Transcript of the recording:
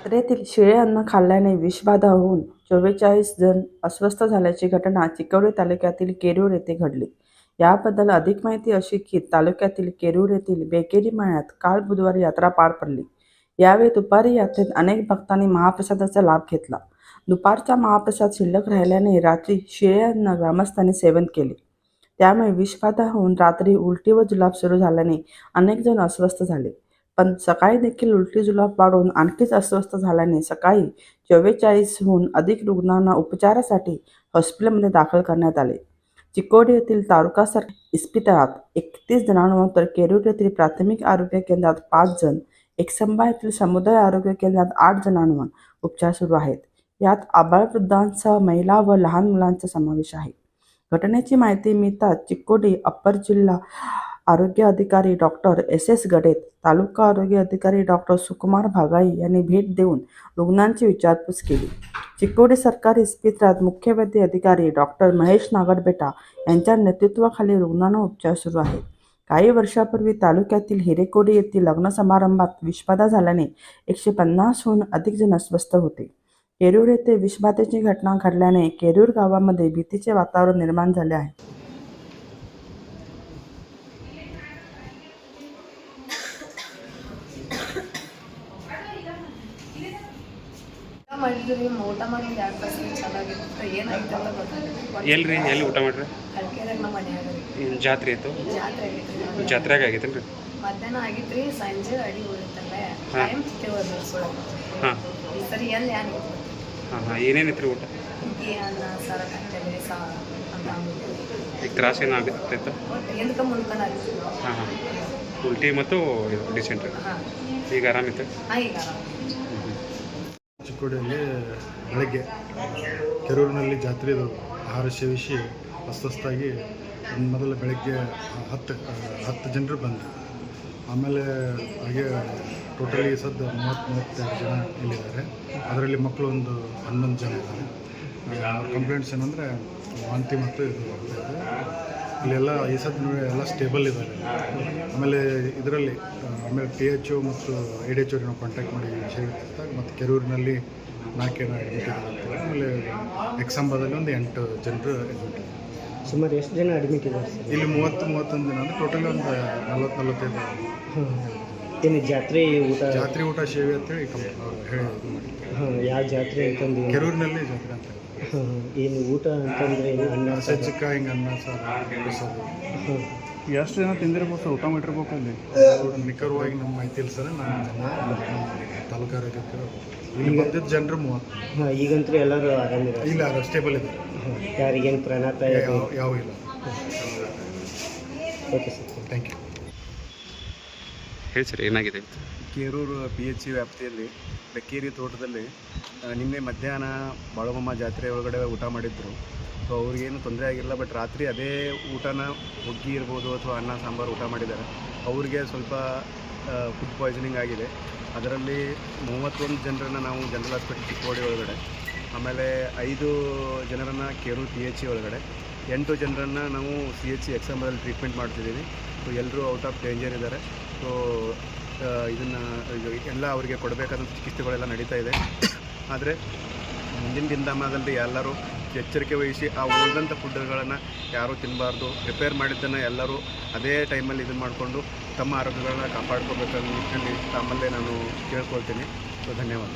यात्रेतील शिळे अन्न खाल्ल्याने विषबाधा होऊन 44 जण अस्वस्थ झाल्याची घटना चिक्कोडी तालुक्यातील केरूर येथे घडली. याबद्दल अधिक माहिती अशी की तालुक्यातील केरूर येथील बेकेरी मळ्यात काल बुधवारी यात्रा पार पडली. यावेळी दुपारी यात्रेत अनेक भक्तांनी महाप्रसादाचा लाभ घेतला. दुपारचा महाप्रसाद शिल्लक राहिल्याने रात्री शिळे अन्न ग्रामस्थांनी सेवन केले. त्यामुळे विषबाधा होऊन रात्री उलटी व जुलाब सुरू झाल्याने अनेक जण अस्वस्थ झाले. पण सकाळी देखील उलटी जुलाब वाढून आणखीच अस्वस्थ झाल्याने सकाळी 44हून अधिक रुग्णांना उपचारासाठी हॉस्पिटलमध्ये दाखल करण्यात आले. चिक्कोडी येथील तालुका सरकारी इस्पितळात 31 जणांवर तर केरूर येथील प्राथमिक आरोग्य केंद्रात 5 जण, एकसंबा येथील समुदाय आरोग्य केंद्रात 8 जणांवर उपचार सुरू आहेत. यात आबालवृद्धांसह महिला व लहान मुलांचा समावेश आहे. घटनेची माहिती मिळताच चिक्कोडी अप्पर जिल्हा आरोग्य अधिकारी डॉक्टर एस गडेत, तालुका आरोग्य अधिकारी डॉक्टर सुकुमार भागाई यांनी भेट देऊन रुग्णांची विचारपूस केली. चिक्कोडी सरकारी इस्पितळात मुख्य वैद्य अधिकारी डॉक्टर महेश नागरबेटा यांच्या नेतृत्वाखाली रुग्णांना उपचार सुरू आहेत. काही वर्षापूर्वी तालुक्यातील हिरेकोडी येथील लग्न समारंभात विषबाधा झाल्याने 150हून अधिक जण अस्वस्थ होते. केरूर येथे विषबाधेची घटना घडल्याने केरूर गावामध्ये भीतीचे वातावरण निर्माण झाले आहे. ಮಾಡಿದ್ರಿ ಊಟ ಮಾಡಿ 2 ತಾಸು ಚೆನ್ನಾಗಿತ್ತು. ಏನಾಗಿತ್ತು ಅಂತ ಗೊತ್ತಾಗಿತ್ತು. ಎಲ್ಲಿ ಊಟ ಮಾಡ್ರಿ? ಹಲ್ಕೆದಾಗ ನಮ್ಮ ಮನೆಯಾಗ ಜಾತ್ರೆ ಇತ್ತು. ಜಾತ್ರೆ ಆಗಿತ್ತು. ಜಾತ್ರೆಗೆ ಆಗೈತೇನ್ರಿ? ಮಧ್ಯಾಹ್ನ ಆಗಿತ್ರಿ, ಸಂಜೆ ಅಡಿ ಉಳಿತಲ್ಲ ಟೈಮ್ ತಿಂತೇವಲ್ಲ ಸುಳ್ಳು. ಹಾಂ, ಈ ಸರಿ ಎಲ್ಲಿ ಏನು ಏನೇನಿತ್ತು ಊಟ? ಅನ್ನ ಸಾರ ಕಟ್ಟಲೆ ಸಾರು ಅಂತ ಈಗ ತ್ರಾಸ ಏನಾಗುತ್ತಿತ್ತು? ಎಂದಕ್ಕೆ ಮುಂದ್ಕೊಂಡು ಹಾಂ ಹಾಂ, ಉಲ್ಟಿ ಮತ್ತು ಡಿಸೆಂಟ್ರಿ. ಹಾಂ, ಈಗ ಆರಾಮಿತ್ತು? ಹಾಂ, ಈಗ ಆರಾಮ. ಚಿಕ್ಕೋಡಿಯಲ್ಲಿ ಬೆಳಗ್ಗೆ ಕೆರೂರಿನಲ್ಲಿ ಜಾತ್ರೆದು ಆಹಾರ ಸೇವಿಸಿ ಅಸ್ವಸ್ಥಾಗಿ ಮೊದಲು ಬೆಳಗ್ಗೆ 10 ಜನರು ಬಂದರು. ಆಮೇಲೆ ಹಾಗೆ ಟೋಟಲಿ ಸದ್ದ 32 ಜನ ಇಲ್ಲಿದ್ದಾರೆ. ಅದರಲ್ಲಿ ಮಕ್ಕಳು ಒಂದು 11 ಜನ ಇದ್ದಾರೆ. ಕಂಪ್ಲೇಂಟ್ಸ್ ಏನಂದರೆ ವಾಂತಿ ಮತ್ತು ಇದು ಆಗ್ತಾಯಿದೆ. ಇಲ್ಲೆಲ್ಲ ಈ ಸದ್ದು ಎಲ್ಲ ಸ್ಟೇಬಲ್ ಇದ್ದಾರೆ. ಆಮೇಲೆ ಇದರಲ್ಲಿ ಆಮೇಲೆ THO ಮತ್ತು ADHO ನಾವು ಕಾಂಟ್ಯಾಕ್ಟ್ ಮಾಡಿ ವಿಷಯ ಮತ್ತು ಕೆರೂರಿನಲ್ಲಿ 4 ಜನ ಅಡ್ಮಿಟ್ ಇದ್ದಾರೆ. ಆಮೇಲೆ ಎಕ್ಸಾಂಬಾದಲ್ಲಿ ಒಂದು 8 ಜನರು ಅಡ್ಮಿಟ್ ಇದ್ದಾರೆ. ಸುಮಾರು ಎಷ್ಟು ಜನ ಅಡ್ಮಿಟ್ ಇದ್ದಾರೆ ಸರ್? ಇಲ್ಲಿ 30-31 ಜನ ಅಂದರೆ ಟೋಟಲಿ ಒಂದು 40-45. ಏನು ಜಾತ್ರೆ ಊಟ ಸೇವೆ ಅಂತೇಳಿ ಹೇಳಿ ಇದು ಮಾಡಿದ್ದಾರೆ. ಹಾಂ, ಯಾವ ಜಾತ್ರೆ ಅಂತಂದು? ಕೆರೂರಿನಲ್ಲಿ ಜಾತ್ರೆ ಅಂತ. ಹಾಂ, ಏನು ಊಟ ಅಂತಂದರೆ ಏನು ಅನ್ನ ಚಿಕ್ಕ ಹಿಂಗೆ ಅನ್ನ ಸಾರು ಬಡಿಸೋದು. ಹಾಂ, ಎಷ್ಟು ಜನ ತಿಂದಿರ್ಬೋದು ಸರ್? ಊಟ ಮಾಡಿರ್ಬೇಕು ಅಲ್ಲಿ ನಿಖರವಾಗಿ ನಮ್ಮ ಮಾಹಿತಿ ಇಲ್ಲ ಸರ್. ನಮ್ಮ ತಾಲೂಕು ಆರೋಗ್ಯಕ್ಕೆ ಇಲ್ಲಿ ಬಂದಿದ್ದ ಜನರು 30. ಹಾಂ, ಈಗಂತೂ ಎಲ್ಲರೂ ಆರಾಮಿದ್ದಾರೆ? ಇಲ್ಲ, ಸ್ಟೇಬಲ್ ಇದೆ. ಹಾಂ, ಯಾರಿಗೇನು ಪ್ರಾಣಾತ ಯಾವ ಇಲ್ಲ. Okay sir, thank you. ಹೇಳಿ ಸರ್, ಏನಾಗಿದೆ? ಕೇರೂರು PHC ವ್ಯಾಪ್ತಿಯಲ್ಲಿ ಬೆಕ್ಕೇರಿ ತೋಟದಲ್ಲಿ ನಿನ್ನೆ ಮಧ್ಯಾಹ್ನ ಬಾಳಗಮ್ಮ ಜಾತ್ರೆ ಒಳಗಡೆ ಊಟ ಮಾಡಿದ್ರು. ಸೊ ಅವ್ರಿಗೇನು ತೊಂದರೆ ಆಗಿಲ್ಲ. ಬಟ್ ರಾತ್ರಿ ಅದೇ ಊಟನ ಹುಗ್ಗಿ ಇರ್ಬೋದು ಅಥವಾ ಅನ್ನ ಸಾಂಬಾರು ಊಟ ಮಾಡಿದ್ದಾರೆ. ಅವ್ರಿಗೆ ಸ್ವಲ್ಪ ಫುಡ್ ಪಾಯ್ಸನಿಂಗ್ ಆಗಿದೆ. ಅದರಲ್ಲಿ 31 ಜನರನ್ನು ನಾವು ಜನರಲ್ ಹಾಸ್ಪಿಟಲ್ ಚಿಕ್ಕೋಡಿ ಒಳಗಡೆ, ಆಮೇಲೆ 5 ಜನರನ್ನು ಕೇರೂರು PHC ಒಳಗಡೆ, 8 ಜನರನ್ನು ನಾವು CHC ಎಕ್ಸಾಂಬರಲ್ಲಿ ಟ್ರೀಟ್ಮೆಂಟ್ ಮಾಡ್ತಿದ್ದೀವಿ. ಸೊ ಎಲ್ಲರೂ ಔಟ್ ಆಫ್ ಡೇಂಜರ್ ಇದ್ದಾರೆ. ಸೊ ಇದನ್ನು ಎಲ್ಲ ಅವರಿಗೆ ಕೊಡಬೇಕಾದಂಥ ಚಿಕಿತ್ಸೆಗಳೆಲ್ಲ ನಡೀತಾ ಇದೆ. ಆದರೆ ಮುಂದಿನ ದಿನಮಾನದಲ್ಲಿ ಎಲ್ಲರೂ ಎಚ್ಚರಿಕೆ ವಹಿಸಿ ಆ ಉಳಿದಂಥ ಫುಡ್ಗಳನ್ನು ಯಾರೂ ತಿನ್ನಬಾರ್ದು. ಪ್ರಿಪೇರ್ ಮಾಡಿದ್ದನ್ನು ಎಲ್ಲರೂ ಅದೇ ಟೈಮಲ್ಲಿ ಇದನ್ನು ಮಾಡಿಕೊಂಡು ತಮ್ಮ ಆರೋಗ್ಯಗಳನ್ನ ಕಾಪಾಡ್ಕೋಬೇಕನ್ನೋ ನಿಟ್ಟಿನಲ್ಲಿ ತಮ್ಮಲ್ಲೇ ನಾನು ಕೇಳ್ಕೊಳ್ತೀನಿ. ಸೊ ಧನ್ಯವಾದ.